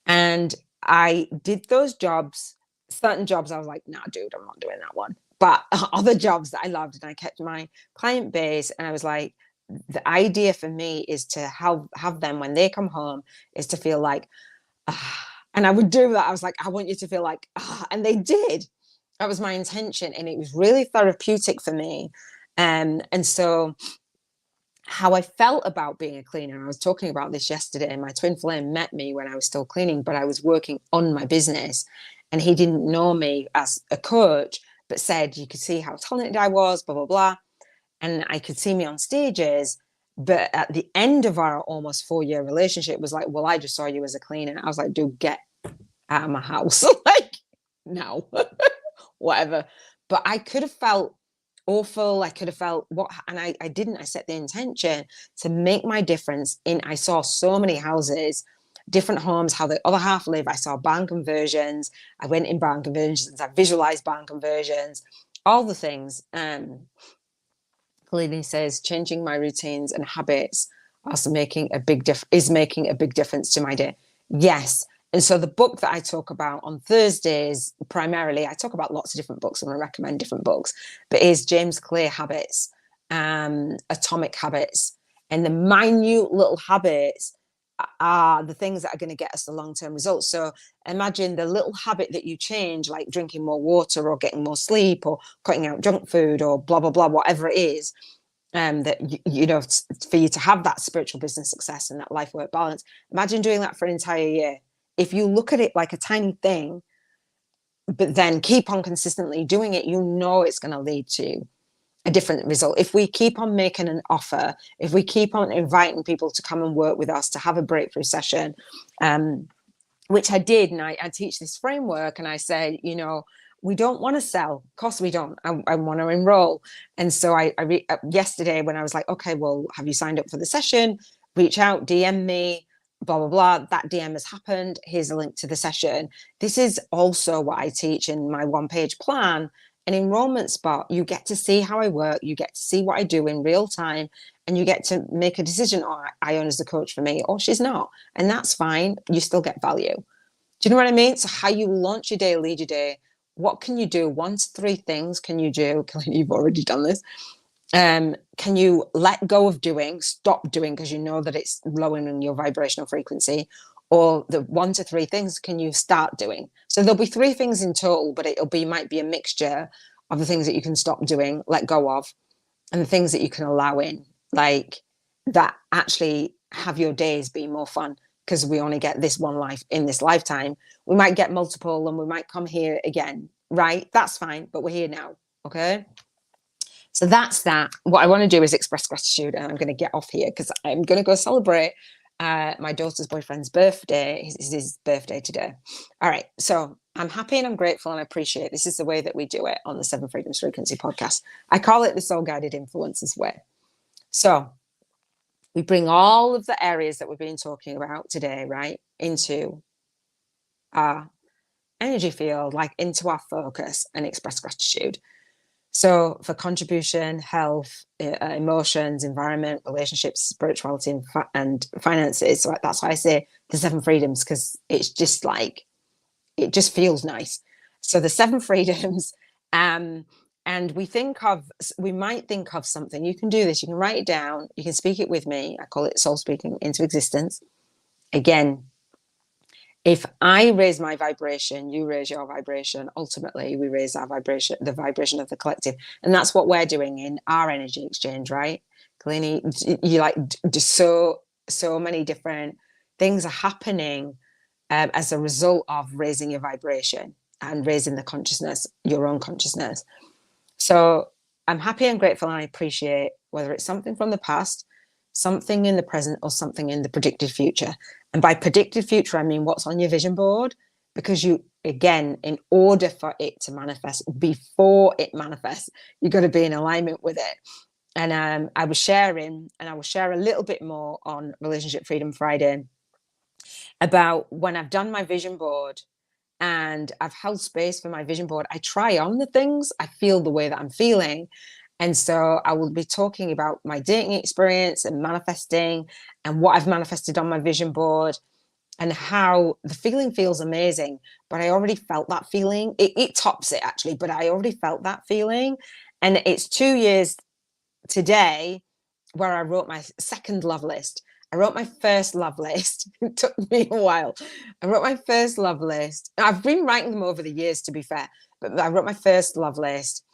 and I did those jobs, certain jobs. I was like, nah, dude, I'm not doing that one. But other jobs that I loved, and I kept my client base. And I was like, the idea for me is to have them when they come home is to feel like, and I would do that. I was like, I want you to feel like, and they did. That was my intention. And it was really therapeutic for me. And so how I felt about being a cleaner, I was talking about this yesterday, and my twin flame met me when I was still cleaning, but I was working on my business, and he didn't know me as a coach, but said you could see how talented I was, blah, blah, blah. And I could see me on stages. But at the end of our almost 4-year relationship, it was like, well, I just saw you as a cleaner. I was like, dude, get out of my house. Like, no, whatever. But I could have felt awful. I could have felt and I didn't. I set the intention to make my difference I saw so many houses, different homes, how the other half live. I saw barn conversions. I went in barn conversions. I visualized barn conversions, all the things. Kalini says, changing my routines and habits is making a big difference to my day. Yes. And so the book that I talk about on Thursdays, primarily, I talk about lots of different books and I recommend different books, but is James Clear Habits, Atomic Habits. And the minute little habits are the things that are going to get us the long-term results. So imagine the little habit that you change, like drinking more water or getting more sleep or cutting out junk food or blah, blah, blah, whatever it is, that, for you to have that spiritual business success and that life work balance. Imagine doing that for an entire year. If you look at it like a tiny thing, but then keep on consistently doing it, it's going to lead to a different result. If we keep on making an offer, if we keep on inviting people to come and work with us to have a breakthrough session, which I did, and I teach this framework, and I say, we don't want to sell. Of course we don't. I want to enroll. And so yesterday when I was like, okay, well, have you signed up for the session? Reach out, DM me, blah, blah, blah. That DM has happened. Here's a link to the session. This is also what I teach in my 1-page plan. An enrollment spot, you get to see how I work, you get to see what I do in real time, and you get to make a decision, Iona's the coach for me, or she's not. And that's fine. You still get value. Do you know what I mean? So how you launch your day, lead your day, what can you do? 1 to 3 things can you do? You've already done this. Can you let go of doing, stop doing because you know that it's lowering your vibrational frequency? Or the 1 to 3 things can you start doing? So there'll be 3 things in total, but might be a mixture of the things that you can stop doing, let go of, and the things that you can allow in, like that actually have your days be more fun. because we only get this one life in this lifetime. We might get multiple and we might come here again, right? That's fine, but we're here now, okay? So that's that. What I want to do is express gratitude, and I'm going to get off here because I'm going to go celebrate my daughter's boyfriend's birthday. It's his birthday today. All right. So I'm happy and I'm grateful and I appreciate. This is the way that we do it on the Seven Freedoms Frequency podcast. I call it the Soul Guided Influencers way. So we bring all of the areas that we've been talking about today, right, into our energy field, like into our focus, and express gratitude. So for contribution, health, emotions, environment, relationships, spirituality, and finances. So that's why I say the seven freedoms, because it's just like, it just feels nice. So the seven freedoms, and we might think of something. You can do this. You can write it down. You can speak it with me. I call it soul speaking into existence. Again, if I raise my vibration, you raise your vibration. Ultimately, we raise our vibration, the vibration of the collective. And that's what we're doing in our energy exchange, right? Kalini, you like just so many different things are happening as a result of raising your vibration and raising the consciousness, your own consciousness. So I'm happy and grateful, and I appreciate whether it's something from the past, something in the present, or something in the predicted future. And by predicted future, I mean what's on your vision board, because you, again, in order for it to manifest, before it manifests, you've got to be in alignment with it. And I was sharing, and I will share a little bit more on Relationship Freedom Friday about when I've done my vision board and I've held space for my vision board. I try on the things, I feel the way that I'm feeling. And so I will be talking about my dating experience and manifesting and what I've manifested on my vision board and how the feeling feels amazing. But I already felt that feeling. It tops it, actually, but I already felt that feeling. And it's 2 years today where I wrote my second love list. I wrote my first love list. It took me a while. I wrote my first love list. I've been writing them over the years, to be fair, but I wrote my first love list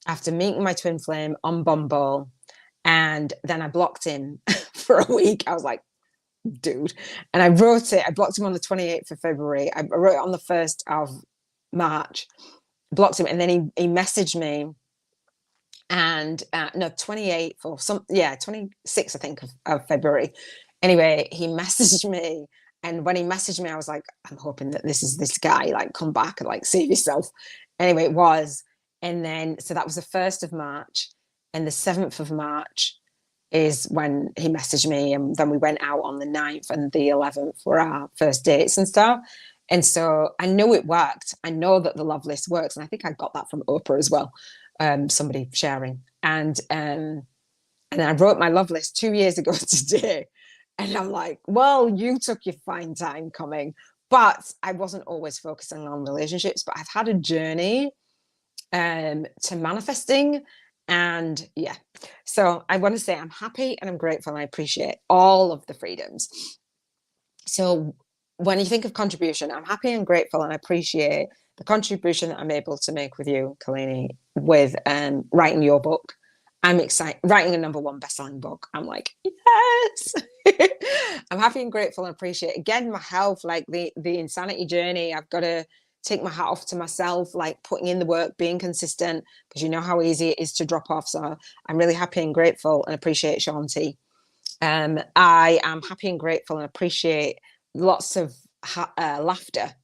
after meeting my twin flame on Bumble. And then I blocked him for a week. I was like, dude. And I wrote it. I blocked him on the 28th of February. I wrote it on the 1st of March, blocked him. And then he messaged me. And no, 28th or 26th, I think, of February. Anyway, he messaged me. And when he messaged me, I was like, I'm hoping that this is this guy, like, come back and like save yourself. Anyway, it was. And then, so that was the 1st of March. And the 7th of March is when he messaged me. And then we went out on the 9th and the 11th for our first dates and stuff. And so I know it worked. I know that the love list works. And I think I got that from Oprah as well. Somebody sharing. And I wrote my love list 2 years ago today. And I'm like, well, you took your fine time coming. But I wasn't always focusing on relationships, but I've had a journey to manifesting. And yeah, so I want to say I'm happy and I'm grateful and I appreciate all of the freedoms. So when you think of contribution, I'm happy and grateful and I appreciate the contribution that I'm able to make with you, Kalini, with writing your book. I'm excited, writing a #1 best-selling book. I'm like, yes. I'm happy and grateful and appreciate, again, my health, like the insanity journey. I've got to take my hat off to myself, like putting in the work, being consistent, because you know how easy it is to drop off. So I'm really happy and grateful and appreciate Shanti. I am happy and grateful and appreciate lots of laughter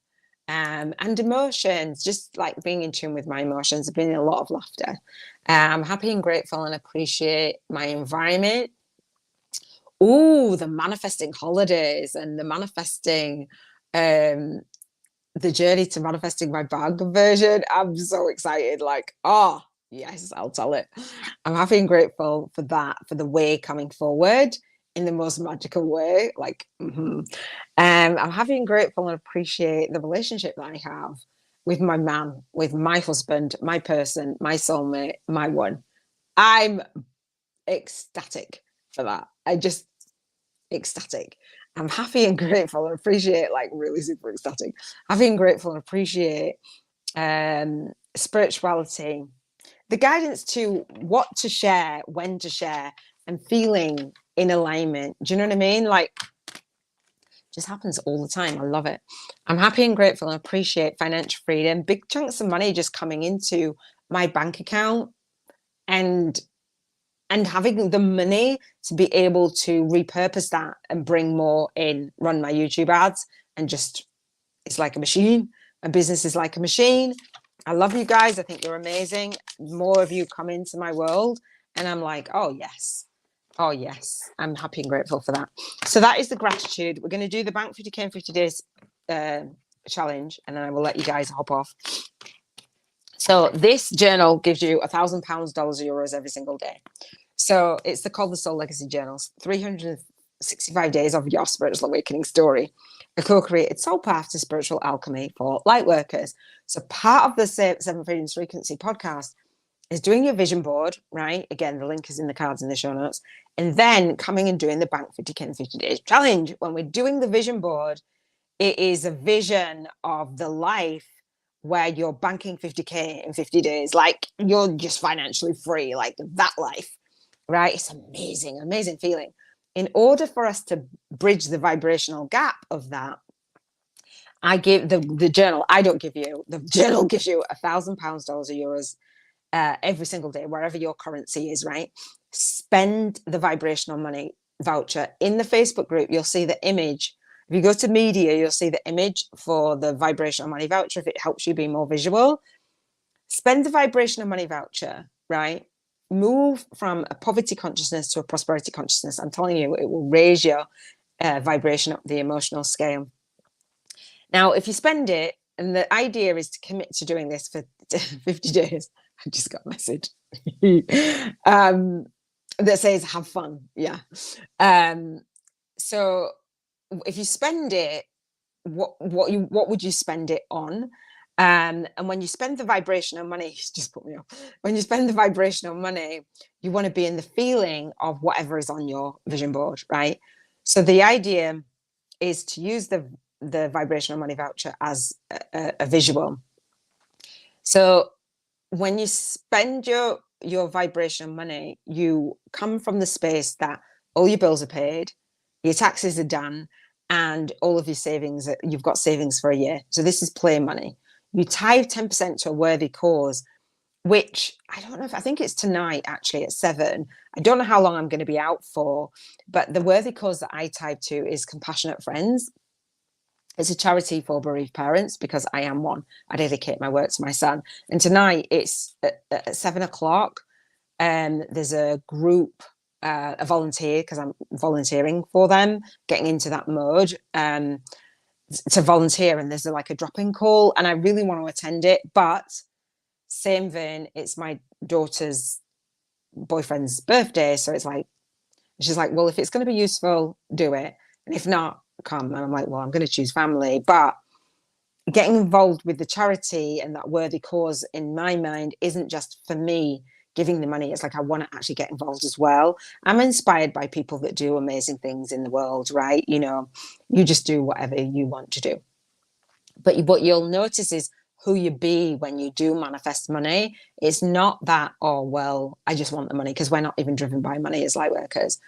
and emotions, just like being in tune with my emotions. There's been a lot of laughter. I'm happy and grateful and appreciate my environment. Oh, the manifesting holidays and the manifesting, the journey to manifesting my bag version. I'm so excited. Like, oh, yes, I'll tell it. I'm happy and grateful for that, for the way coming forward in the most magical way. Like, I'm happy and grateful and appreciate the relationship that I have with my man, with my husband, my person, my soulmate, my one. I'm ecstatic for that. Ecstatic. I'm happy and grateful and appreciate, like, really super ecstatic. Happy and grateful and appreciate spirituality, the guidance to what to share, when to share, and feeling in alignment. Do you know what I mean? Like, Just happens all the time. I love it. I'm happy and grateful and appreciate financial freedom. Big chunks of money just coming into my bank account, and having the money to be able to repurpose that and bring more in, run my YouTube ads, and just, it's like a machine. My business is like a machine. I love you guys. I think you're amazing. More of you come into my world, and I'm like, oh yes. Oh yes. I'm happy and grateful for that. So that is the gratitude. We're going to do the Bank 50K in 50 days challenge, and then I will let you guys hop off. So this journal gives you £1,000, dollars, euros every single day. So it's called the Soul Legacy Journals, 365 days of your spiritual awakening story, a co-created soul path to spiritual alchemy for light workers. So part of the Seven Freedoms Frequency podcast is doing your vision board, right? Again, the link is in the cards in the show notes. And then coming and doing the Bank 50K in 50 days challenge. When we're doing the vision board, it is a vision of the life where you're banking 50K in 50 days. Like, you're just financially free, like that life, right? It's amazing, amazing feeling. In order for us to bridge the vibrational gap of that, I give the journal. I don't give you, the journal gives you £1,000, dollars, or euros every single day, wherever your currency is, right? Spend the vibrational money voucher. In the Facebook group, you'll see the image. If you go to media, you'll see the image for the vibrational money voucher if it helps you be more visual. Spend the vibrational money voucher, right? Move from a poverty consciousness to a prosperity consciousness. I'm telling you, it will raise your vibration up the emotional scale. Now, if you spend it, and the idea is to commit to doing this for 50 days. I just got a message that says have fun. Yeah. So if you spend it, what would you spend it on? And when you spend the vibrational money, just put me off. When you spend the vibrational money, you want to be in the feeling of whatever is on your vision board, right? So the idea is to use the vibrational money voucher as a visual. So when you spend your vibrational money, you come from the space that all your bills are paid, your taxes are done, and all of your savings, you've got savings for a year. So this is play money. You tithe 10% to a worthy cause, which I don't know if, I think it's tonight actually at 7. I don't know how long I'm going to be out for, but the worthy cause that I tithe to is Compassionate Friends. It's a charity for bereaved parents, because I am one. I dedicate my work to my son. And tonight it's at 7 o'clock. There's a group, a volunteer, because I'm volunteering for them, getting into that mode to volunteer. And there's like a drop-in call, and I really want to attend it. But same vein, it's my daughter's boyfriend's birthday. So it's like, she's like, well, if it's going to be useful, do it. And if not, come. And I'm like, well, I'm going to choose family. But getting involved with the charity and that worthy cause, in my mind, isn't just for me giving the money. It's like, I want to actually get involved as well. I'm inspired by people that do amazing things in the world, right? You know, you just do whatever you want to do. But what you'll notice is who you be when you do manifest money. It's not that, oh, well, I just want the money, because we're not even driven by money as light workers.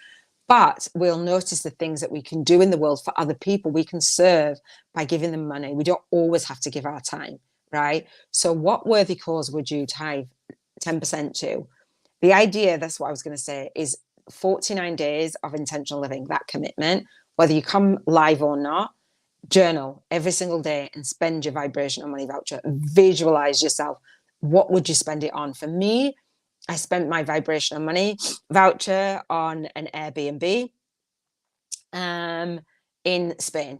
But we'll notice the things that we can do in the world for other people. We can serve by giving them money. We don't always have to give our time, right? So what worthy cause would you tithe 10% to? The idea, that's what I was going to say, is 49 days of intentional living, that commitment, whether you come live or not. Journal every single day and spend your vibrational money voucher. Visualize yourself. What would you spend it on? For me, I spent my vibrational money voucher on an Airbnb in Spain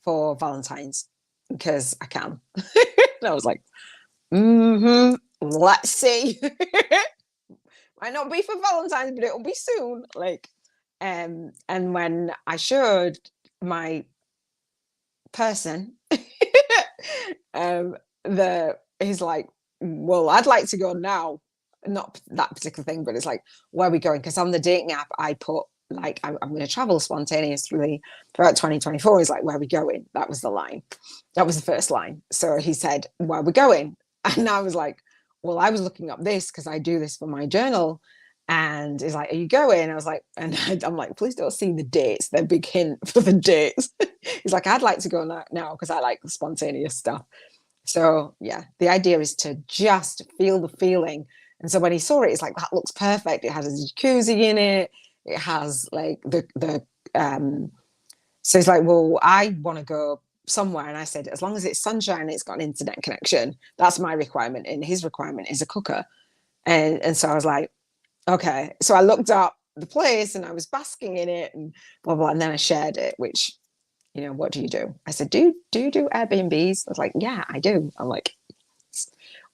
for Valentine's, because I can. And I was like, let's see. Might not be for Valentine's, but it'll be soon. Like, and when I showed my person, he's like, well, I'd like to go now. Not that particular thing, but it's like, where are we going? Because on the dating app, I put like, I'm going to travel spontaneously throughout 2024. He's like, where are we going? That was the line. That was the first line. So he said, where are we going? And I was like, well, I was looking up this because I do this for my journal. And he's like, are you going? I was like, and I'm like, please don't see the dates. They're a big hint for the dates. He's like, I'd like to go now because I like the spontaneous stuff. So yeah, the idea is to just feel the feeling. And so when he saw it, it's like, that looks perfect. It has a jacuzzi in it. It has like so he's like, well, I want to go somewhere. And I said, as long as it's sunshine, it's got an internet connection. That's my requirement. And his requirement is a cooker. And so I was like, okay. So I looked up the place and I was basking in it and blah, blah. And then I shared it, which, what do you do? I said, do you do Airbnbs? I was like, yeah, I do. I'm like,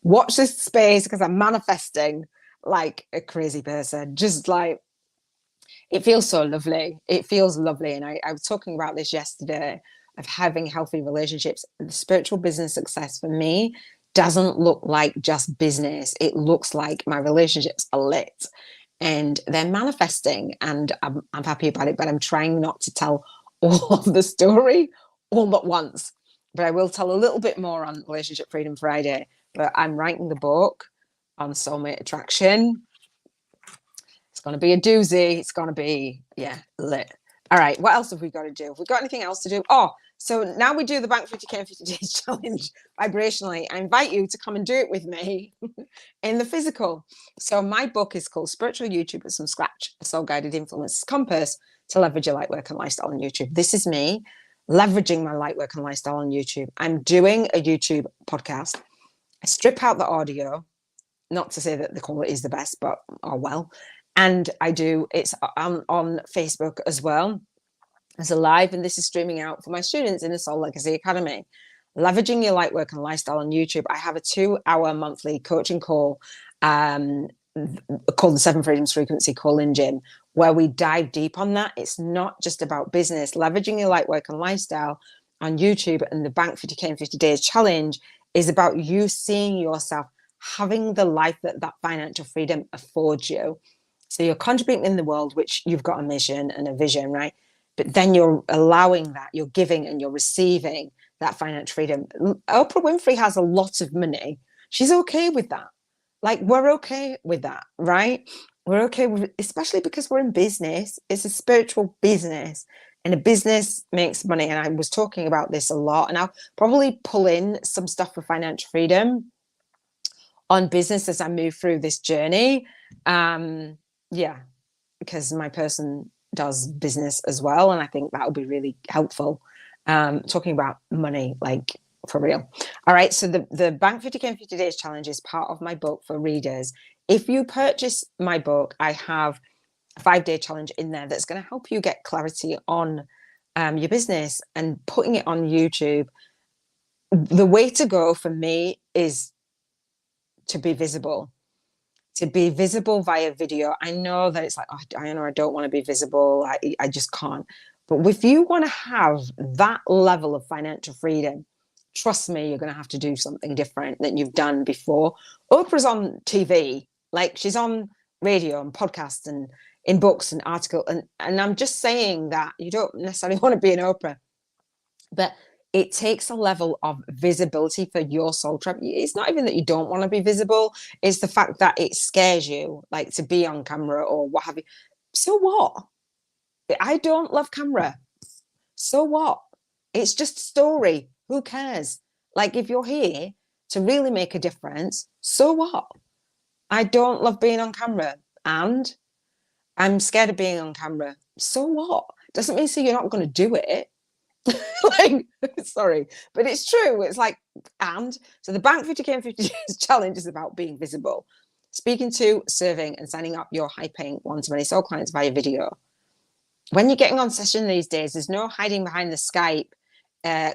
watch this space because I'm manifesting like a crazy person. Just like, it feels so lovely. It feels lovely. And I was talking about this yesterday of having healthy relationships. The spiritual business success for me doesn't look like just business. It looks like my relationships are lit and they're manifesting, and I'm happy about it, but I'm trying not to tell all of the story all at once. But I will tell a little bit more on Relationship Freedom Friday. But I'm writing the book on soulmate attraction. It's going to be a doozy. It's going to be, lit. All right. What else have we got to do? Have we got anything else to do? Oh, so now we do the Bank 50K in 50 Days Challenge vibrationally. I invite you to come and do it with me in the physical. So my book is called Spiritual YouTubers from Scratch, a Soul Guided Influence Compass to Leverage Your Light Work and Lifestyle on YouTube. This is me leveraging my light work and lifestyle on YouTube. I'm doing a YouTube podcast. I strip out the audio, not to say that the quality is the best, but oh well. And it's on Facebook as well as a live, and this is streaming out for my students in the Soul Legacy Academy. Leveraging Your Light Work and Lifestyle on YouTube. I have a 2-hour monthly coaching call called the Seven Freedoms Frequency Call-In Gym, where we dive deep on that. It's not just about business. Leveraging Your Light Work and Lifestyle on YouTube and the Bank 50K in 50 Days Challenge is about you seeing yourself having the life that financial freedom affords you. So you're contributing in the world, which you've got a mission and a vision, right? But then you're allowing that, you're giving and you're receiving that financial freedom. Oprah Winfrey has a lot of money. She's okay with that. Like, we're okay with that, right? We're okay with it, especially because we're in business. It's a spiritual business, and a business makes money. And I was talking about this a lot, and I'll probably pull in some stuff for financial freedom on business as I move through this journey. Because my person does business as well, and I think that would be really helpful. Talking about money, like for real. All right, so the Bank 50K in 50 Days Challenge is part of my book for readers. If you purchase my book, I have a 5-day challenge in there that's going to help you get clarity on your business and putting it on YouTube. The way to go for me is to be visible via video. I know that it's like, oh, Iona, I don't want to be visible. I just can't. But if you want to have that level of financial freedom, trust me, you're going to have to do something different than you've done before. Oprah's on TV, like she's on radio and podcasts and in books and articles. And I'm just saying that you don't necessarily want to be an Oprah, but it takes a level of visibility for your soul tribe. It's not even that you don't want to be visible. It's the fact that it scares you, like to be on camera or what have you. So what? I don't love camera. So what? It's just a story. Who cares? Like, if you're here to really make a difference, so what? I don't love being on camera and I'm scared of being on camera. So what? Doesn't mean so you're not going to do it. Like, sorry, but it's true. It's like, and so the Bank 50K in 50 Days Challenge is about being visible, speaking to, serving, and signing up your high-paying one-to-many soul clients via video. When you're getting on session these days, there's no hiding behind the Skype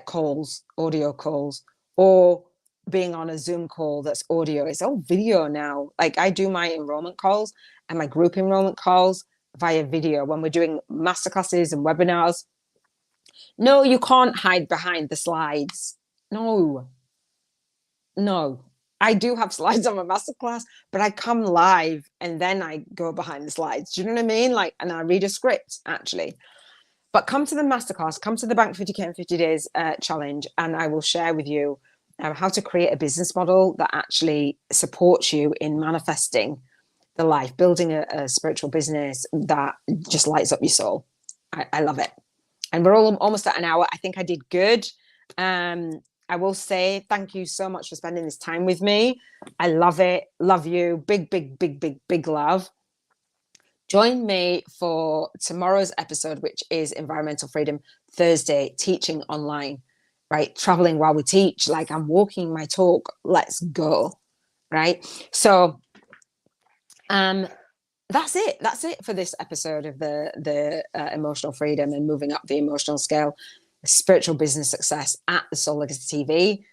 calls, audio calls, or being on a Zoom call that's audio. It's all video now. Like, I do my enrollment calls and my group enrollment calls via video when we're doing masterclasses and webinars. No, you can't hide behind the slides. No. I do have slides on my masterclass, but I come live and then I go behind the slides. Do you know what I mean? Like, and I read a script actually. But come to the masterclass, come to the Bank 50K in 50 Days Challenge, and I will share with you how to create a business model that actually supports you in manifesting the life, building a spiritual business that just lights up your soul. I love it. And we're all almost at an hour. I think I did good. I will say thank you so much for spending this time with me. I love it. Love you. Big, big, big, big, big love. Join me for tomorrow's episode, which is Environmental Freedom Thursday, teaching online, right? Traveling while we teach, like I'm walking my talk. Let's go, right? So that's it. That's it for this episode of the emotional freedom and moving up the emotional scale, spiritual business success at the Soul Legacy TV.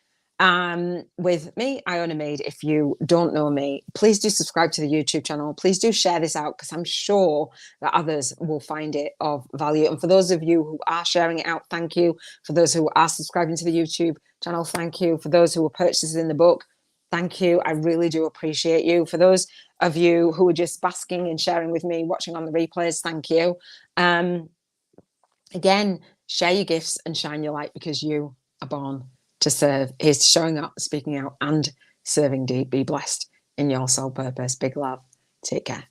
With me, Iona Meade. If you don't know me, please do subscribe to the YouTube channel. Please do share this out because I'm sure that others will find it of value. And for those of you who are sharing it out, thank you. For those who are subscribing to the YouTube channel, thank you. For those who are purchasing the book, thank you. I really do appreciate you. For those of you who are just basking and sharing with me, watching on the replays, thank you. Again, share your gifts and shine your light because you are born to serve. Here's showing up, speaking out, and serving deep. Be blessed in your soul purpose. Big love. Take care.